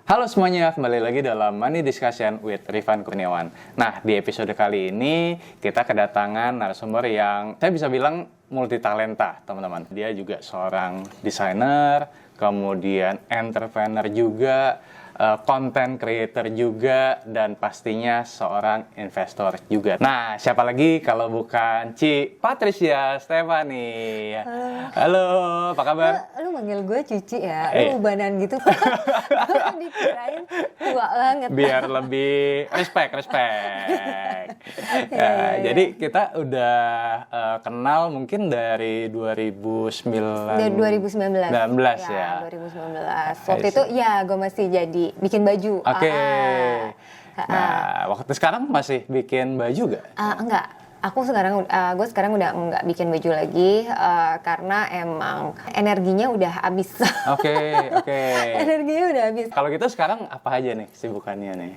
Halo semuanya, kembali lagi dalam Money Discussion with Rifan Kurniawan. Nah, di episode kali ini kita kedatangan narasumber yang saya bisa bilang multi talenta, teman-teman. Dia juga seorang desainer, kemudian entrepreneur juga, content creator juga, dan pastinya seorang investor juga. Nah, siapa lagi kalau bukan Ci Patricia Stefani. Halo, apa kabar? Lu manggil gue Cici ya? Lu ubanan gitu. Dikirain tua banget. Biar lebih respect. Jadi kita udah kenal mungkin dari 2019 ya. 2019. Waktu itu ya gue masih jadi bikin baju. Oke. Nah, waktu sekarang masih bikin baju gak? Enggak. Gue sekarang udah nggak bikin baju lagi karena emang energinya udah habis. Oke. Energinya udah habis. Kalau gitu sekarang apa aja nih kesibukannya nih?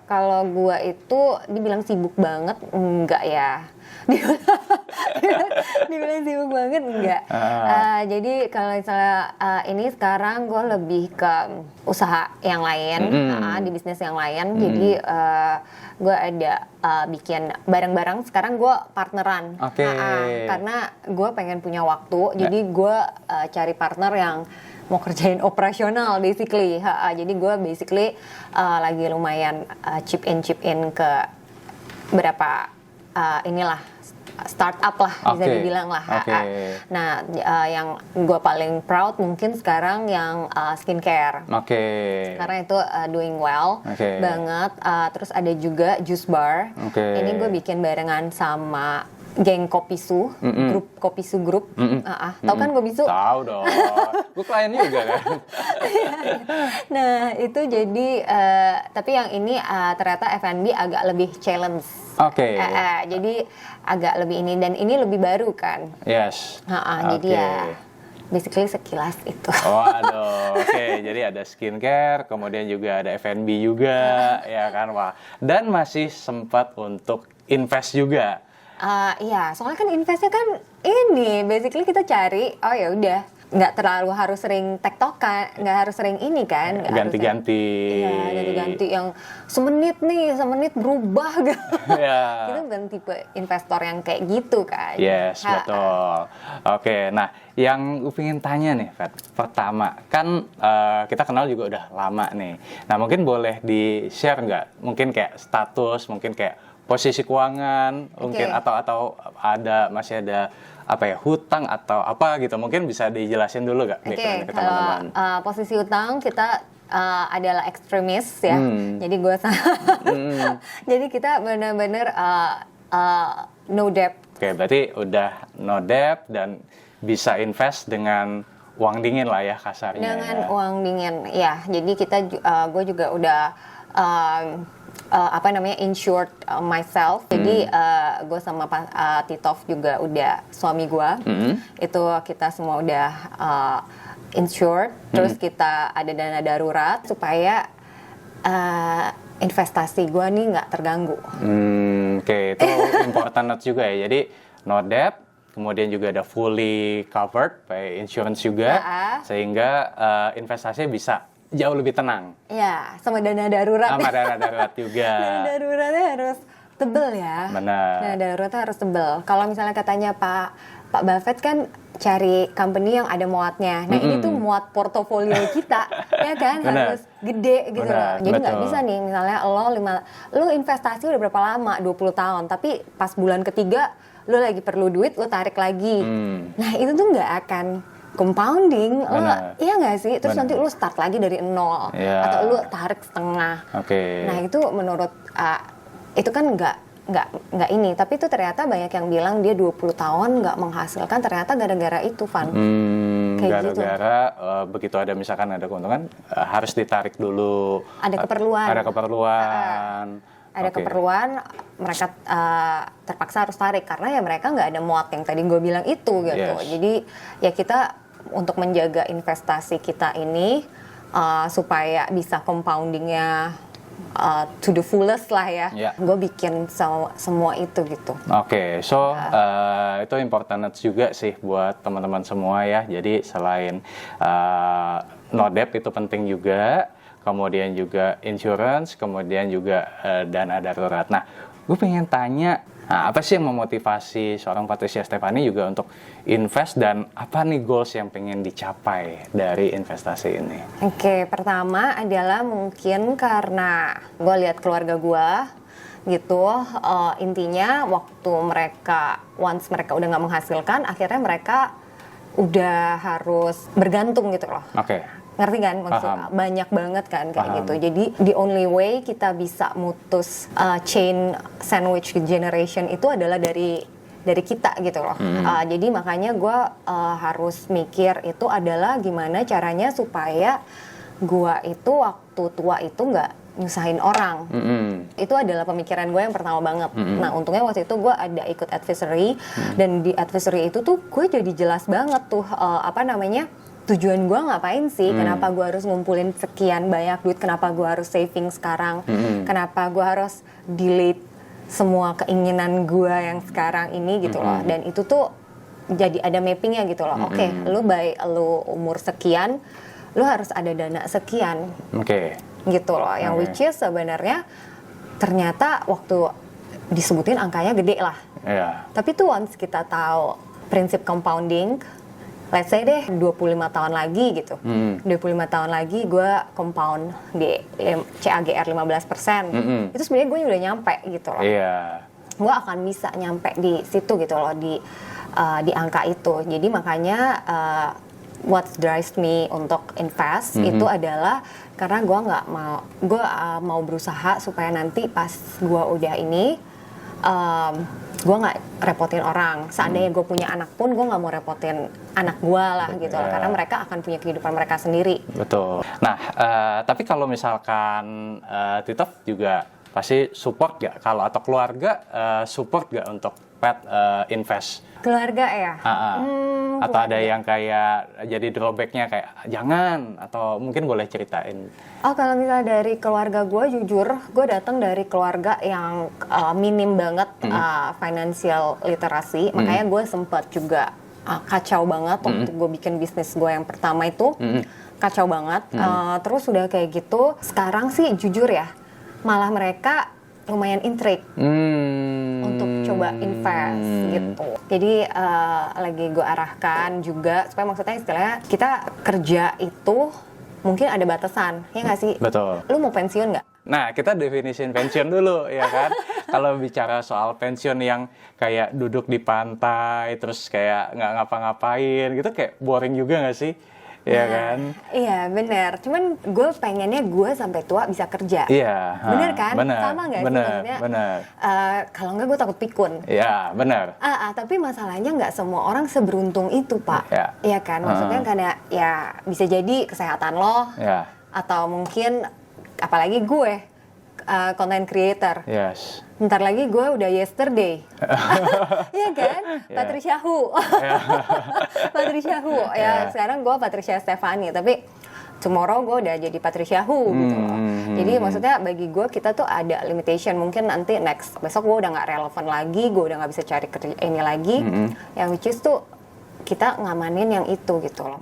Kalau gue itu dibilang sibuk banget, enggak ya. Dibilang sibuk banget enggak. Jadi kalau misalnya ini sekarang gue lebih ke usaha yang lain, di bisnis yang lain. Jadi gue ada bikin barang-barang. Sekarang gue partneran. Karena gue pengen punya waktu. Jadi gue cari partner yang mau kerjain operasional basically. Jadi gue basically lagi lumayan chip in ke berapa startup lah, bisa dibilang lah. Nah, yang gue paling proud mungkin sekarang yang skincare. Karena itu doing well banget. Terus ada juga juice bar. Ini gue bikin barengan sama geng Kopisu, grup Kopisu Group. Tahu kan Kopisu? Tahu dong. Gue klien juga kan. Nah, itu jadi tapi yang ini ternyata F&B agak lebih challenge. Jadi agak lebih ini, dan ini lebih baru kan. Yes. Jadi ya basically sekilas itu. Waduh, jadi ada skincare, kemudian juga ada F&B juga, ya kan, wah. Dan masih sempat untuk invest juga. Iya, soalnya kan investnya kan ini, basically kita cari, ya udah, nggak terlalu harus sering tektokan, nggak harus sering ini kan. Ganti-ganti. Iya, ganti-ganti yang semenit berubah gitu. Kita bukan tipe investor yang kayak gitu kan. Yes, betul. Nah yang gue pengen tanya nih, Fat. Pertama, kan kita kenal juga udah lama nih. Nah mungkin boleh di-share nggak? Mungkin kayak status, mungkin kayak posisi keuangan, mungkin atau masih ada hutang atau apa gitu, mungkin bisa dijelasin dulu gak? Kalau posisi hutang kita adalah ekstremis ya, jadi gue jadi kita benar-benar no debt. Berarti udah no debt dan bisa invest dengan uang dingin lah ya kasarnya. Dengan uang dingin ya, jadi gue juga udah insured myself. Jadi gue sama Titov juga udah suami gue. Itu kita semua udah insured. Terus kita ada dana darurat supaya investasi gue nih nggak terganggu. Itu important juga ya. Jadi no debt, kemudian juga ada fully covered by insurance juga, sehingga investasinya bisa jauh lebih tenang. Iya, sama dana darurat. Sama dana darurat juga. Dana daruratnya harus tebel ya. Benar. Dana daruratnya harus tebel. Kalau misalnya katanya Pak Buffett kan cari company yang ada muatnya. Nah ini tuh muat portofolio kita, ya kan? Harus gede gitu loh. Jadi nggak bisa nih, misalnya lo investasi udah berapa lama? 20 tahun. Tapi pas bulan ketiga lo lagi perlu duit, lo tarik lagi. Nah itu tuh nggak akan compounding, iya nggak sih? Terus nanti lu start lagi dari nol, atau lu tarik setengah. Nah itu menurut itu kan nggak ini, tapi itu ternyata banyak yang bilang dia 20 tahun nggak menghasilkan, ternyata gara-gara itu, Van. Gara-gara begitu ada misalkan ada keuntungan harus ditarik dulu. Ada keperluan, mereka terpaksa harus tarik karena ya mereka nggak ada muat yang tadi gue bilang itu gitu. Jadi ya kita untuk menjaga investasi kita ini supaya bisa compoundingnya to the fullest lah ya. Yeah. Gue bikin semua itu gitu. Oke, so itu important juga sih buat teman-teman semua ya. Jadi selain no debt itu penting juga, kemudian juga insurance, kemudian juga dana darurat. Nah, gue pengen tanya, apa sih yang memotivasi seorang Patricia Stephanie juga untuk invest, dan apa nih goals yang pengen dicapai dari investasi ini? Oke, pertama adalah mungkin karena gue lihat keluarga gue gitu, intinya waktu once mereka udah nggak menghasilkan, akhirnya mereka udah harus bergantung gitu loh. Oke. Ngerti kan maksudnya? Banyak banget kan kayak gitu. Jadi the only way kita bisa mutus chain sandwich generation itu adalah dari kita gitu loh. Jadi makanya gue harus mikir itu adalah gimana caranya supaya gue itu waktu tua itu nggak nyusahin orang. Itu adalah pemikiran gue yang pertama banget. Nah, untungnya waktu itu gue ada ikut advisory, dan di advisory itu tuh gue jadi jelas banget tuh tujuan gue ngapain sih, kenapa gue harus ngumpulin sekian banyak duit, kenapa gue harus saving sekarang, kenapa gue harus delete semua keinginan gue yang sekarang ini gitu loh. Dan itu tuh jadi ada mappingnya gitu loh. Oke, lu umur sekian, lu harus ada dana sekian. Gitu loh, yang which is sebenarnya ternyata waktu disebutin angkanya gede lah. Tapi tuh once kita tahu prinsip compounding, let's say deh 25 tahun lagi gitu. 25 tahun lagi gue compound di CAGR 15%. Itu sebenarnya gue udah nyampe gitu loh. Gue akan bisa nyampe di situ gitu loh, di angka itu. Jadi makanya what drives me untuk invest itu adalah karena gue mau berusaha supaya nanti pas gue udah ini gue nggak repotin orang. Seandainya gue punya anak pun gue nggak mau repotin anak gue lah gitu loh, karena mereka akan punya kehidupan mereka sendiri. Betul. Nah, tapi kalau misalkan Tito juga pasti support gak, kalau atau keluarga support gak untuk Pat invest? Keluarga ya? Atau keluarga. Ada yang kayak jadi drawbacknya kayak jangan, atau mungkin boleh ceritain? Kalau misalnya dari keluarga gue, jujur gue datang dari keluarga yang minim banget financial literacy, makanya gue sempat juga kacau banget waktu gue bikin bisnis gue yang pertama itu. Kacau banget. Terus udah kayak gitu, sekarang sih jujur ya, malah mereka lumayan intrigue untuk coba invest gitu. Jadi lagi gue arahkan juga supaya maksudnya istilahnya kita kerja itu mungkin ada batasan, ya nggak sih? Betul. Lu mau pensiun nggak? Nah, kita definisin pensiun dulu, ya kan? Kalau bicara soal pensiun yang kayak duduk di pantai, terus kayak nggak ngapa-ngapain, gitu kayak boring juga nggak sih? Iya kan? Iya, benar. Cuman gue pengennya gue sampai tua bisa kerja. Iya. Bener kan? Bener, sama nggak sih maksudnya? Bener. Kalau nggak gue takut pikun. Iya, benar. Tapi masalahnya nggak semua orang seberuntung itu, Pak. Iya kan? Maksudnya karena ya bisa jadi kesehatan lo, atau mungkin apalagi gue content creator. Yes. Bentar lagi gue udah yesterday. Iya kan? Patricia Hu. Patricia Hu. Ya, sekarang gue Patricia Stephanie, tapi tomorrow gue udah jadi Patricia Hu gitu loh. Jadi maksudnya bagi gue kita tuh ada limitation. Mungkin nanti besok gue udah nggak relevan lagi, gue udah nggak bisa cari kerja ini lagi. Yang which is tuh kita ngamanin yang itu gitu loh.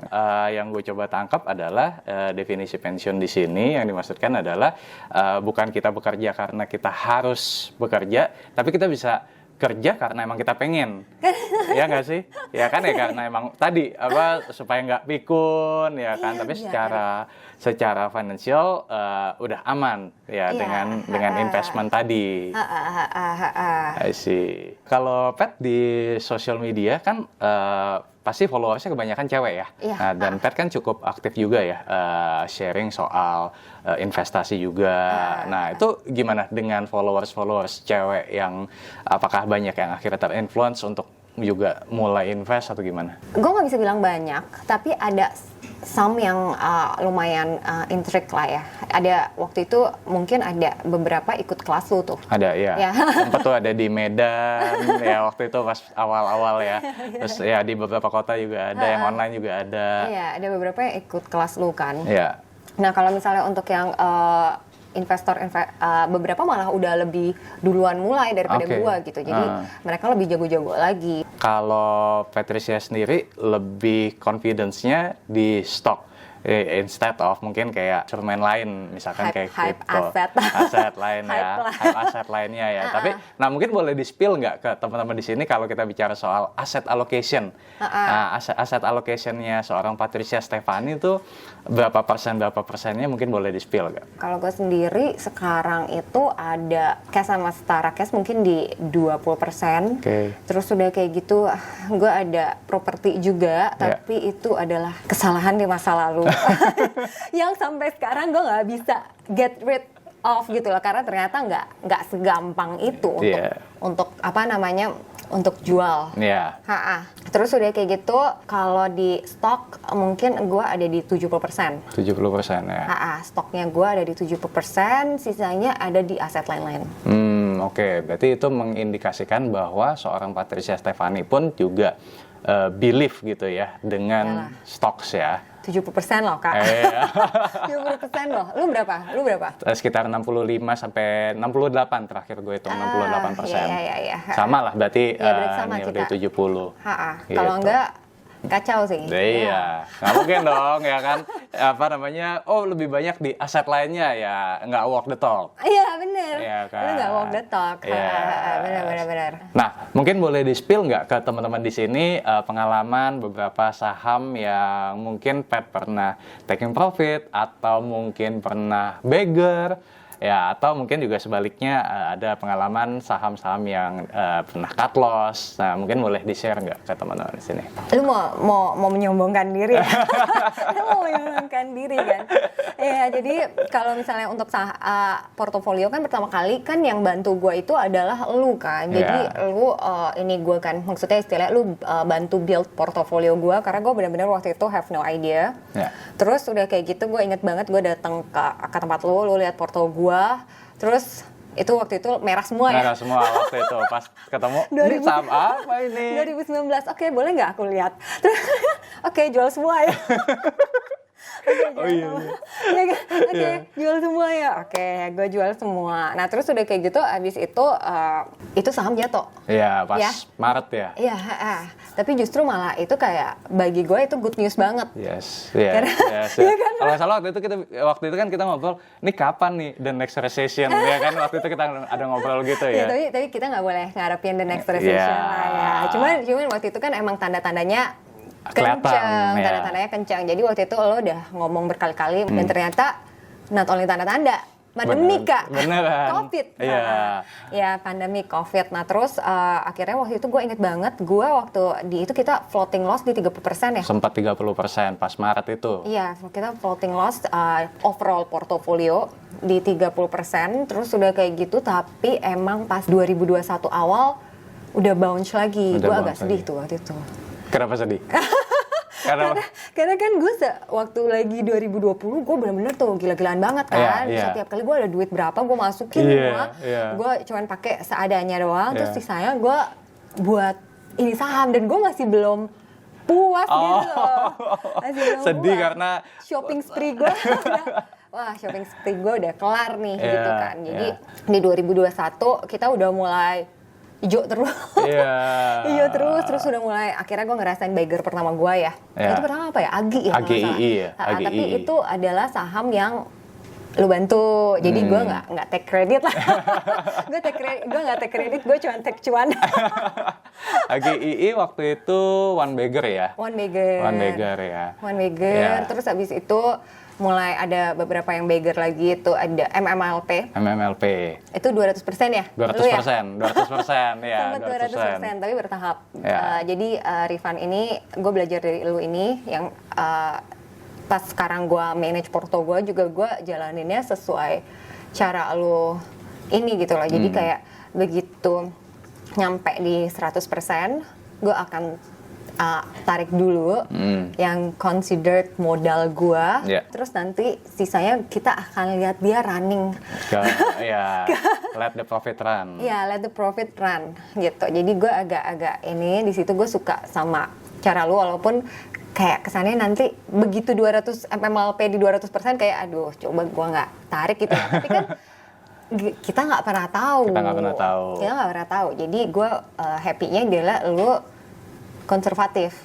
Yang gue coba tangkap adalah definisi pensiun di sini yang dimaksudkan adalah bukan kita bekerja karena kita harus bekerja, tapi kita bisa kerja karena emang kita pengen. Ya nggak sih? Ya kan, ya karena emang tadi supaya nggak pikun, ya kan. Tapi secara financial udah aman ya dengan investment tadi. I see. Kalau Pat di social media kan pasti followersnya kebanyakan cewek ya. Nah, dan Pat kan cukup aktif juga ya, sharing soal investasi juga. Nah, itu gimana dengan followers cewek yang apakah banyak yang akhirnya terinfluence untuk juga mulai invest atau gimana? Gue nggak bisa bilang banyak, tapi ada some yang lumayan intrigue lah ya. Ada waktu itu mungkin ada beberapa ikut kelas lu tuh. Ada ya. Sempat tuh ada di Medan ya waktu itu pas awal-awal ya. Terus ya di beberapa kota juga ada, yang online juga ada. Iya, ada beberapa yang ikut kelas lu kan. Iya. Nah, kalau misalnya untuk yang beberapa malah udah lebih duluan mulai daripada gue gitu. Jadi mereka lebih jago-jago lagi. Kalau Patricia sendiri lebih confidence-nya di stok instead of mungkin kayak instrumen lain, misalkan kayak crypto, aset lain ya, hype aset lainnya ya. Tapi, nah mungkin boleh di-spill nggak ke teman-teman di sini kalau kita bicara soal asset allocation. Nah, aset allocation-nya seorang Patricia Stephanie itu berapa persennya mungkin boleh di-spill nggak? Kalau gue sendiri sekarang itu ada cash sama setara cash mungkin di 20%. Terus udah kayak gitu, gue ada properti juga, tapi itu adalah kesalahan di masa lalu. Yang sampai sekarang gue nggak bisa get rid of gitu loh, karena ternyata nggak segampang itu untuk untuk jual. Terus udah kayak gitu, kalau di stok mungkin gue ada di 70%. 70% ya. Stoknya gue ada di 70%, sisanya ada di aset lain-lain. Oke, berarti itu mengindikasikan bahwa seorang Patricia Stephanie pun juga believe gitu ya dengan stocks ya. 70% loh Kak. 70% loh. Lu berapa? Sekitar 65 sampai 68 terakhir gue hitung 68%. Iya. Sama lah berarti sama nilai kita. 70. Kalau enggak kacau sih. Iya. Nggak mungkin dong ya kan. Lebih banyak di aset lainnya ya, nggak walk the talk. Iya bener. Iya kan. Lu nggak walk the talk. Bener. Nah, mungkin boleh di-spill nggak ke teman-teman di sini pengalaman beberapa saham yang mungkin Pat pernah taking profit atau mungkin pernah beggar ya, atau mungkin juga sebaliknya ada pengalaman saham-saham yang pernah cut loss. Nah, mungkin boleh di-share nggak ke teman-teman di sini? Lu mau menyombongkan diri? Lu mau menyombongkan diri kan? Ya, jadi kalau misalnya untuk portofolio kan pertama kali kan yang bantu gue itu adalah lu kan. Jadi lu ini gue kan, maksudnya istilahnya lu bantu build portofolio gue, karena gue benar-benar waktu itu have no idea. Terus udah kayak gitu gue inget banget gue datang ke tempat lu lihat porto gue. Terus itu waktu itu merah semua ya? Merah semua waktu itu pas ketemu. Ini saham apa ini? 2019. Oke, boleh nggak aku lihat? Oke, jual semua ya. Oke, jual semua ya. Oke, gue jual semua. Nah, terus udah kayak gitu, abis itu saham jatuh. Iya, pas Maret ya. Iya, tapi justru malah itu kayak bagi gue itu good news banget. Yes. Kan? Kalau nggak salah waktu itu kan kita ngobrol, ini kapan nih the next recession? Ya kan waktu itu kita ada ngobrol gitu ya. Tapi kita nggak boleh ngarepin the next recession lah ya. Cuman waktu itu kan emang tanda-tandanya kencang, tanda-tandanya kencang. Jadi waktu itu lo udah ngomong berkali-kali dan ternyata not only tanda-tanda, pandemi Kak. Beneran. COVID. Ya, pandemi COVID. Nah, terus akhirnya waktu itu gue inget banget, gue waktu di itu kita floating loss di 30% ya. Sempat 30% pas Maret itu. Iya, kita floating loss overall portofolio di 30%. Terus udah kayak gitu, tapi emang pas 2021 awal udah bounce lagi. Gue agak sedih tuh waktu itu. Kenapa sedih? Karena kan gue waktu lagi 2020 gue bener-bener tuh gila-gilaan banget kan. Setiap kali gue ada duit berapa gue masukin semua. Gue cuman pakai seadanya doang. Terus sisanya gue buat ini saham, dan gue masih belum puas gitu loh. Masih belum sedih puas. Karena shopping spree gue shopping spree gue udah kelar nih gitu kan. Jadi di 2021 kita udah mulai hijau terus. Hijau terus udah mulai, akhirnya gue ngerasain beggar pertama gue ya. Itu pertama apa ya? AGI ya. AGII ya. Tapi itu adalah saham yang lu bantu. Jadi gue nggak take credit lah. gue nggak take credit, gue cuma take cuan. AGII waktu itu one beggar ya. One beggar ya. Terus habis itu mulai ada beberapa yang beggar lagi, itu ada MMLP. Itu 200% ya? 200%, 200% ya. Sempat 200%, tapi bertahap. Jadi Rifan ini, gue belajar dari lu ini, yang pas sekarang gue manage porto gue juga gue jalaninnya sesuai cara lu ini gitu loh. Jadi kayak begitu nyampe di 100%, gue akan tarik dulu yang considered modal gua, terus nanti sisanya kita akan lihat dia running. Let the profit run. Let the profit run gitu. Jadi gua agak-agak ini di situ gue suka sama cara lu, walaupun kayak kesannya nanti begitu 200 MLP di 200% kayak aduh coba gua nggak tarik gitu. Tapi kan kita nggak pernah tahu. Kita nggak pernah tahu. Jadi gue happy-nya adalah lu konservatif.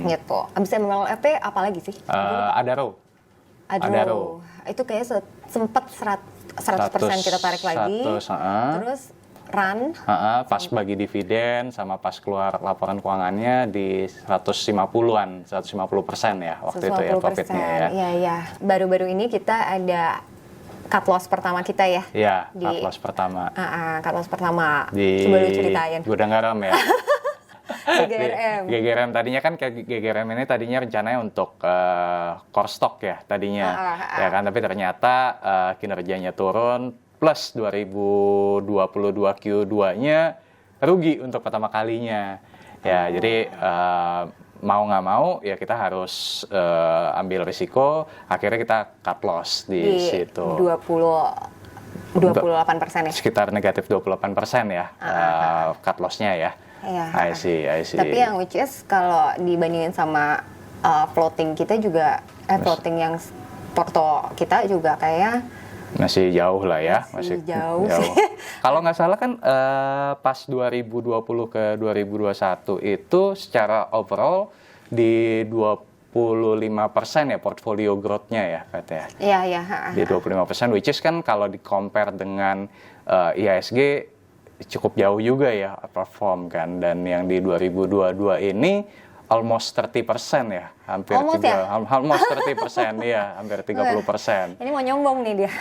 Gitu. Abis MLP apa lagi sih? Adaro. Itu kayak sempet 100% kita tarik lagi. Terus run. Pas bagi dividen sama pas keluar laporan keuangannya di 150%-an ya waktu itu ya profitnya ya. Iya. Baru-baru ini kita ada cut loss pertama kita ya. Iya, cut loss pertama. Cut loss pertama. Di Coba lu ceritain. Gudang Garam ya. GGRM. GGRM tadinya kan kayak GGRM ini tadinya rencananya untuk core stock ya tadinya. Ya kan, tapi ternyata kinerjanya turun plus 2022 Q2-nya rugi untuk pertama kalinya. Ya, jadi mau nggak mau ya kita harus ambil risiko, akhirnya kita cut loss di situ. 28% ya? Sekitar negatif 28% ya cut loss-nya ya. Iya. I see. Tapi yang which is kalau dibandingin sama floating kita juga, floating yang porto kita juga kayak masih jauh lah ya. Masih jauh sih. Kalau nggak salah kan pas 2020 ke 2021 itu secara overall di 25% ya portfolio growth-nya ya katanya. Iya. Di 25%, which is kan kalau di-compare dengan IHSG cukup jauh juga ya perform kan. Dan yang di 2022 ini almost 30% ya, hampir almost 30% ya, hampir 30%. Ini mau nyombong nih dia.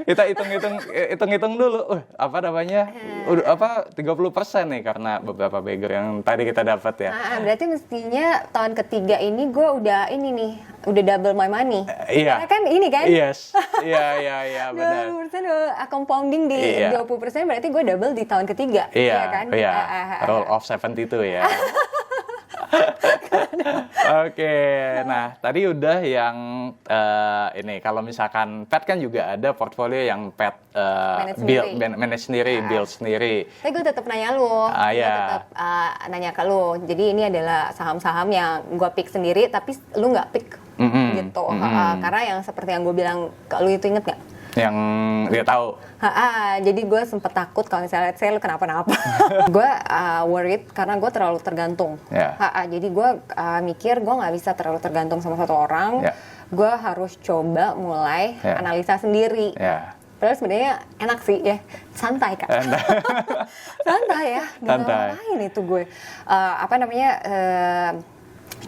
kita hitung dulu, apa namanya, apa 30% nih karena beberapa bagger yang tadi kita dapat ya. Berarti mestinya tahun ketiga ini gue udah udah double my money. Iya. Karena kan ini kan? Yes. Iya benar. 20% compounding di 20% berarti gue double di tahun ketiga. Iya kan? Roll of 72 ya. Oke, nah tadi udah yang ini kalau misalkan pet kan juga ada portfolio yang pet manage sendiri, build sendiri. Tapi gue tetap nanya lu, tetap nanya ke lu. Jadi ini adalah saham-saham yang gue pick sendiri, tapi lu nggak pick gitu. Karena yang seperti yang gue bilang ke lu itu, inget nggak? Yang dia tahu. Jadi gue sempet takut kalau misalnya lu kenapa-napa. Gue worried karena gue terlalu tergantung. Jadi gue mikir gue nggak bisa terlalu tergantung sama satu orang. Gue harus coba mulai analisa sendiri. Padahal sebenarnya enak sih ya, santai kan. Santai ya. Ngapain itu gue?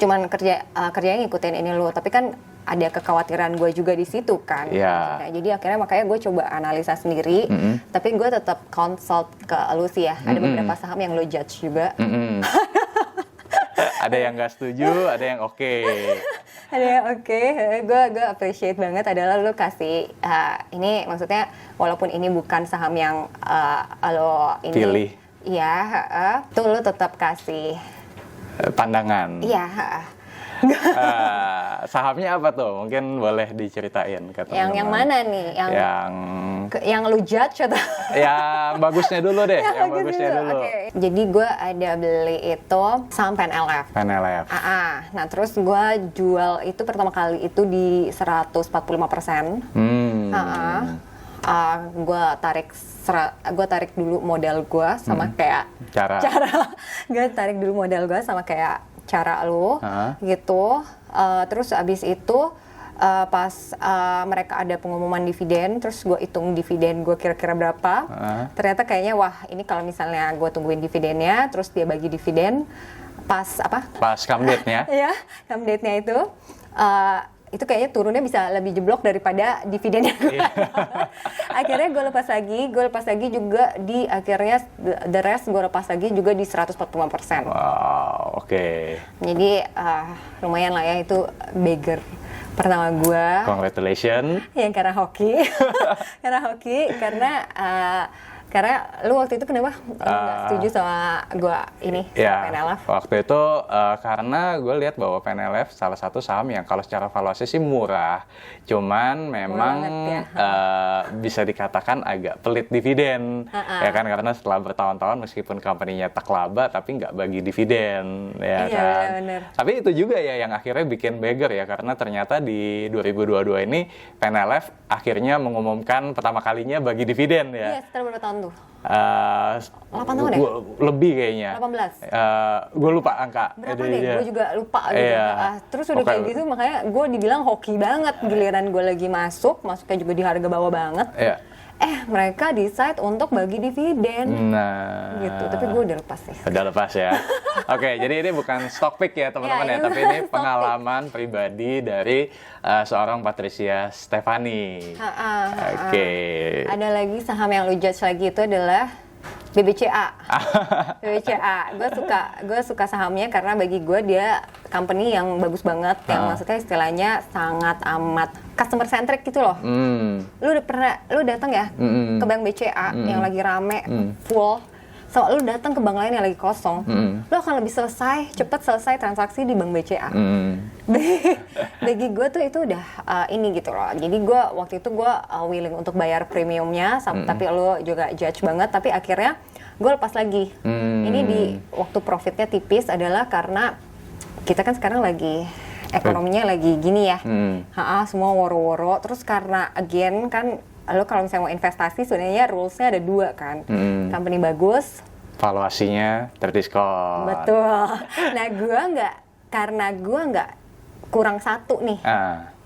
Cuman kerjanya ngikutin ini lo, tapi kan ada kekhawatiran gue juga di situ kan. Nah, jadi akhirnya makanya gue coba analisa sendiri, tapi gue tetap consult ke lu sih ya. Ada beberapa saham yang lo judge juga. Ada yang nggak setuju, ada yang oke. Ada yang oke. Gue appreciate banget adalah lo kasih ini, maksudnya walaupun ini bukan saham yang lo ini pilih. Iya, tuh lo tetap kasih pandangan. Iya. Sahamnya apa tuh? Mungkin boleh diceritain ke teman-teman. Yang mana nih? Yang lu judge atau? Yang bagusnya dulu deh. Yang bagusnya dulu. Okay. Jadi gue ada beli itu saham PNLF. Nah terus gue jual itu pertama kali itu di 145%. Gue tarik dulu modal gue sama kayak cara gue tarik dulu modal gue sama kayak cara lu gitu. Terus abis itu pas mereka ada pengumuman dividen, terus gue hitung dividen gue kira-kira berapa. Ternyata kayaknya wah ini kalau misalnya gue tungguin dividennya, terus dia bagi dividen pas come date-nya. Ya, come date-nya itu kayaknya turunnya bisa lebih jeblok daripada dividennya gue. Akhirnya gue lepas lagi juga di akhirnya the rest gue lepas lagi juga di 145%. Wow, oke. Jadi lumayan lah ya, itu bagger pertama gue. Congratulations. Yang karena hoki. Karena Karena lu waktu itu kenapa nggak setuju sama gue ini, sama PNLF? Waktu itu karena gue lihat bahwa PNLF salah satu saham yang kalau secara valuasi sih murah, cuman memang bisa dikatakan agak pelit dividen, ya kan, karena setelah bertahun-tahun meskipun company-nya tak laba tapi nggak bagi dividen, ya kan. Bener. Tapi itu juga ya yang akhirnya bikin beggar ya, karena ternyata di 2022 ini PNLF akhirnya mengumumkan pertama kalinya bagi dividen ya. Iya, setelah berapa tahun tuh? 8 tahun ya? Lebih kayaknya. 18? Gue lupa angka. Berapa deh? Gue juga lupa gitu. Iya. Terus udah kayak gitu, makanya gue dibilang hoki banget. Giliran gue lagi masuknya juga di harga bawah banget. Iya. Mereka decide untuk bagi dividen. Nah. Gitu, tapi gue udah lepas sih. Udah lepas ya. Oke, jadi ini bukan stock pick ya teman-teman ya, tapi ini pengalaman pribadi dari seorang Patricia Stephanie. Oke. Ada lagi saham yang lu judge lagi itu adalah BBCA. BBCA. Gue suka sahamnya karena bagi gue dia company yang bagus banget, yang maksudnya istilahnya sangat amat customer centric gitu loh. Lu datang ya ke bank BCA yang lagi rame full. So, lu datang ke bank lain yang lagi kosong, lu akan lebih cepet selesai transaksi di bank BCA. Bagi gue tuh itu udah ini gitu loh. Jadi gue waktu itu gue willing untuk bayar premiumnya, tapi lu juga judge banget. Tapi akhirnya gue lepas lagi. Ini di waktu profitnya tipis adalah karena kita kan sekarang lagi ekonominya lagi gini ya. Semua woro-woro. Terus karena again kan lo kalau misalnya mau investasi sebenarnya rulesnya ada 2 kan. Company bagus, valuasinya terdiskon. Betul. Nah karena gue nggak kurang 1 nih,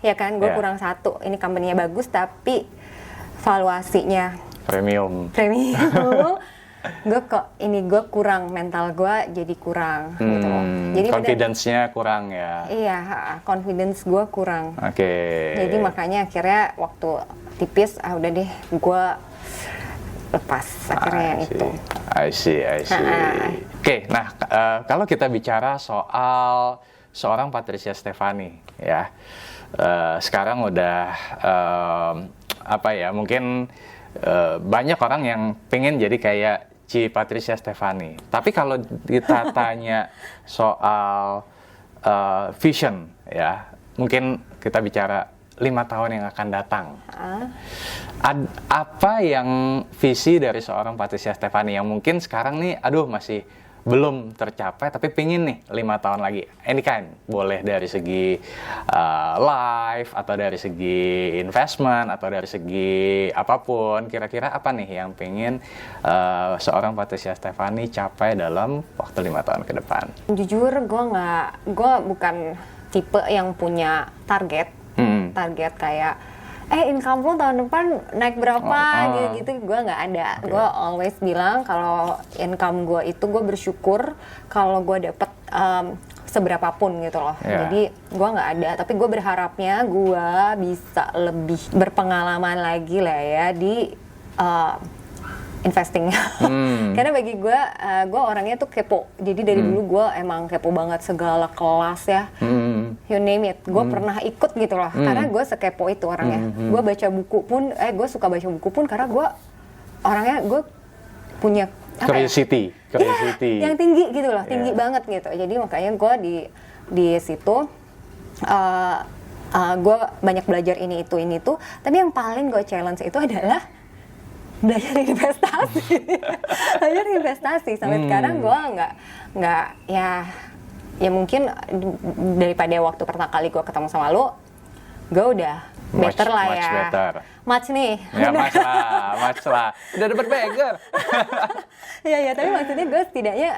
ya kan, gue kurang 1. Ini company-nya bagus tapi valuasinya premium. Gue kurang, mental gue jadi kurang gitu loh. Jadi confidence-nya kurang ya. Iya, confidence gue kurang. Oke. Jadi makanya akhirnya waktu tipis udah deh gue lepas akhirnya yang itu. I see. Oke, nah kalau kita bicara soal seorang Patricia Stephanie ya, sekarang udah mungkin banyak orang yang pengen jadi kayak Ci Patricia Stephanie. Tapi kalau kita tanya soal vision ya, mungkin kita bicara 5 tahun yang akan datang. Apa yang visi dari seorang Patricia Stephanie yang mungkin sekarang nih, masih belum tercapai, tapi pingin nih 5 tahun lagi. Anytime, boleh dari segi life, atau dari segi investment, atau dari segi apapun. Kira-kira apa nih yang pingin seorang Patricia Stephanie capai dalam waktu 5 tahun ke depan? Jujur, gue bukan tipe yang punya target kayak income lo tahun depan naik berapa gitu gue nggak ada. Okay. Gue always bilang kalau income gue itu gue bersyukur kalau gue dapet seberapapun gitu loh. Jadi gue nggak ada, tapi gue berharapnya gue bisa lebih berpengalaman lagi lah ya di investing. Karena bagi gue orangnya tuh kepo. Jadi dari dulu gue emang kepo banget segala kelas ya. You name it. Gue pernah ikut gitu loh. Karena gue sekepo itu orangnya. Gue baca buku pun, gue suka baca buku pun karena gue orangnya gue punya curiosity. Yang tinggi gitu loh, tinggi banget gitu. Jadi makanya gue di situ gue banyak belajar ini itu. Tapi yang paling gue challenge itu adalah belajar investasi. Sampai sekarang gue nggak ya mungkin daripada waktu pertama kali gue ketemu sama lo, gue udah better lah ya. Much nih. Ya much lah. Udah dapet beggar. Ya, tapi maksudnya gue setidaknya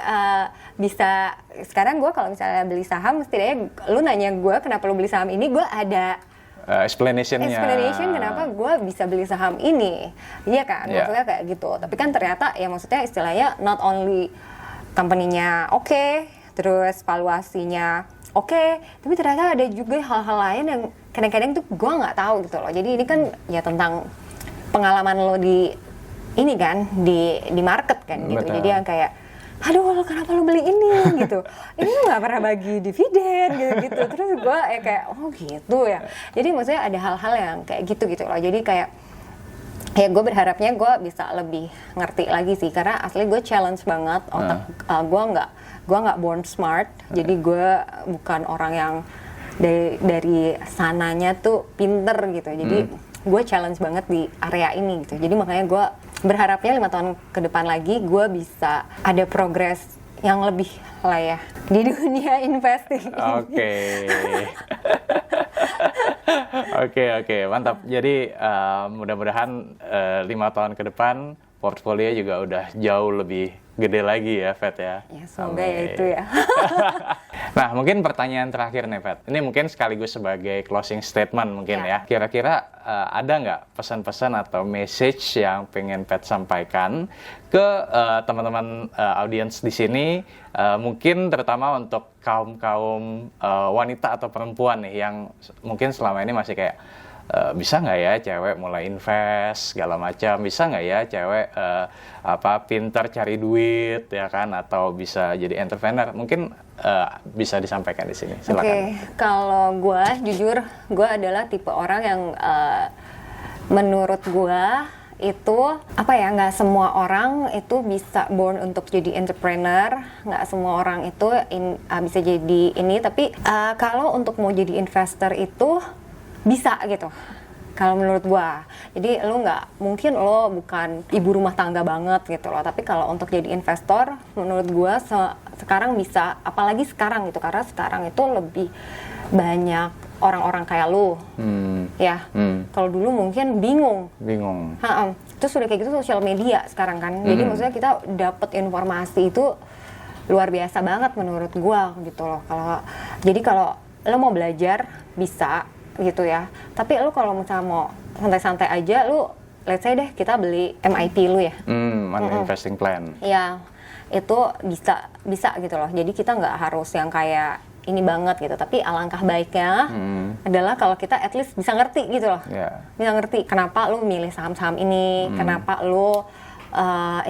bisa, sekarang gue kalau misalnya beli saham, setidaknya lu nanya gue kenapa lu beli saham ini, gue ada explanation kenapa gue bisa beli saham ini. Iya kan, maksudnya kayak gitu. Tapi kan ternyata ya maksudnya istilahnya not only company-nya oke, terus valuasinya oke, tapi ternyata ada juga hal-hal lain yang kadang-kadang tuh gue nggak tahu gitu loh. Jadi ini kan ya tentang pengalaman lo di ini kan, di market kan gitu. Betul. Jadi yang kayak, aduh kenapa lo beli ini gitu, ini nggak pernah bagi dividen gitu. Terus gue kayak oh gitu ya. Jadi maksudnya ada hal-hal yang kayak gitu loh. Jadi kayak ya gue berharapnya gue bisa lebih ngerti lagi sih, karena asli gue challenge banget otak. Gue nggak born smart, jadi gue bukan orang yang dari sananya tuh pinter gitu. Jadi gue challenge banget di area ini gitu. Jadi makanya gue berharapnya 5 tahun ke depan lagi gue bisa ada progres yang lebih lah ya di dunia investing. Oke, mantap. Jadi mudah-mudahan 5 tahun ke depan portfolio juga udah jauh lebih gede lagi ya, Fet ya. Ya semoga ya itu ya. Nah, mungkin pertanyaan terakhir nih, Fet. Ini mungkin sekaligus sebagai closing statement mungkin ya. Kira-kira ada nggak pesan-pesan atau message yang pengen Fet sampaikan ke teman-teman audiens di sini, mungkin terutama untuk kaum wanita atau perempuan nih yang mungkin selama ini masih kayak bisa nggak ya cewek mulai invest segala macam, bisa nggak ya cewek pintar cari duit ya kan, atau bisa jadi entrepreneur, mungkin bisa disampaikan di sini, silakan. Oke, kalau gue jujur gue adalah tipe orang yang menurut gue itu nggak semua orang itu bisa born untuk jadi entrepreneur, nggak semua orang itu bisa jadi ini, tapi kalau untuk mau jadi investor itu bisa gitu kalau menurut gua. Jadi mungkin lo bukan ibu rumah tangga banget gitu loh, tapi kalau untuk jadi investor menurut gua sekarang bisa, apalagi sekarang gitu, karena sekarang itu lebih banyak orang-orang kayak lo ya. Kalau dulu mungkin bingung. Terus udah kayak gitu sosial media sekarang kan, jadi maksudnya kita dapat informasi itu luar biasa banget menurut gua gitu loh. Kalau lo mau belajar bisa gitu ya, tapi lu kalau misalnya mau santai-santai aja, lu let's say deh kita beli MIP lu ya, Money Investing Plan ya, itu bisa gitu loh. Jadi kita nggak harus yang kayak ini banget gitu, tapi alangkah baiknya adalah kalau kita at least bisa ngerti gitu loh, bisa ngerti kenapa lu milih saham-saham ini, kenapa lu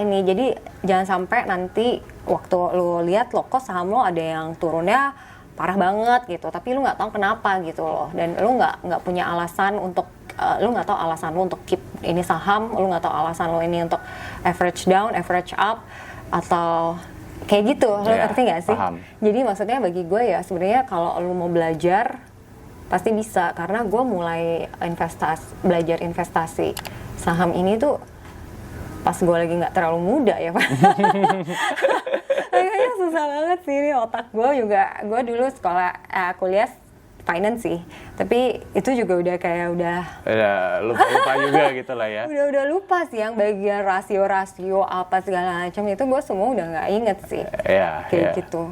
ini. Jadi jangan sampai nanti waktu lu lihat loh kok saham lu ada yang turunnya parah banget gitu, tapi lu nggak tahu kenapa gitu loh, dan lu nggak punya alasan untuk lu nggak tahu alasan lu untuk keep ini saham, lu nggak tahu alasan lu ini untuk average down, average up, atau kayak gitu. Lu ngerti nggak sih? Paham. Jadi maksudnya bagi gue ya sebenarnya kalau lu mau belajar pasti bisa, karena gue mulai belajar investasi saham ini tuh pas gue lagi nggak terlalu muda ya Pak. Kayaknya susah banget sih ini otak gue juga. Gue dulu kuliah finance sih, tapi itu juga udah lupa juga gitu lah ya. Udah lupa sih yang bagian rasio apa segala macam itu gue semua udah nggak inget sih. Kayak gitu.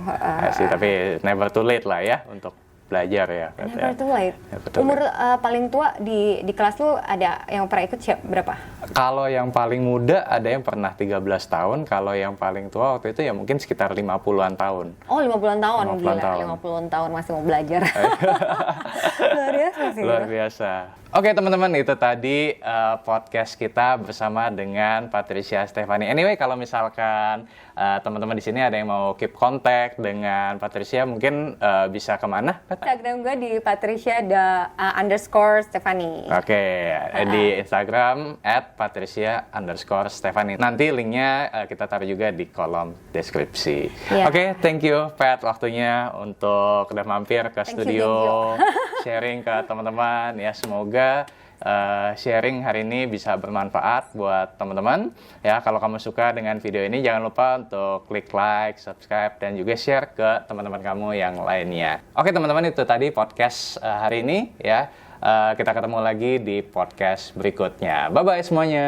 Tapi never too late lah ya untuk belajar ya. Never too late. Umur paling tua di kelas lu ada yang pernah ikut berapa? Kalau yang paling muda ada yang pernah 13 tahun, kalau yang paling tua waktu itu ya mungkin sekitar 50-an tahun. Oh, 50-an tahun. 50-an tahun. 50-an tahun masih mau belajar. Luar biasa sih. Luar biasa. Oke teman-teman, itu tadi podcast kita bersama dengan Patricia Stefani. Anyway, kalau misalkan teman-teman di sini ada yang mau keep contact dengan Patricia, mungkin bisa kemana? Instagram gue di Patricia _Stefani. Oke, di Instagram @Patricia_Stefani. Nanti linknya kita taruh juga di kolom deskripsi. Oke, thank you Pat waktunya untuk udah mampir ke studio, sharing ke teman-teman ya. Semoga sharing hari ini bisa bermanfaat buat teman-teman ya. Kalau kamu suka dengan video ini, jangan lupa untuk klik like, subscribe, dan juga share ke teman-teman kamu yang lainnya. Oke teman-teman, itu tadi podcast hari ini ya. Kita ketemu lagi di podcast berikutnya. Bye-bye semuanya.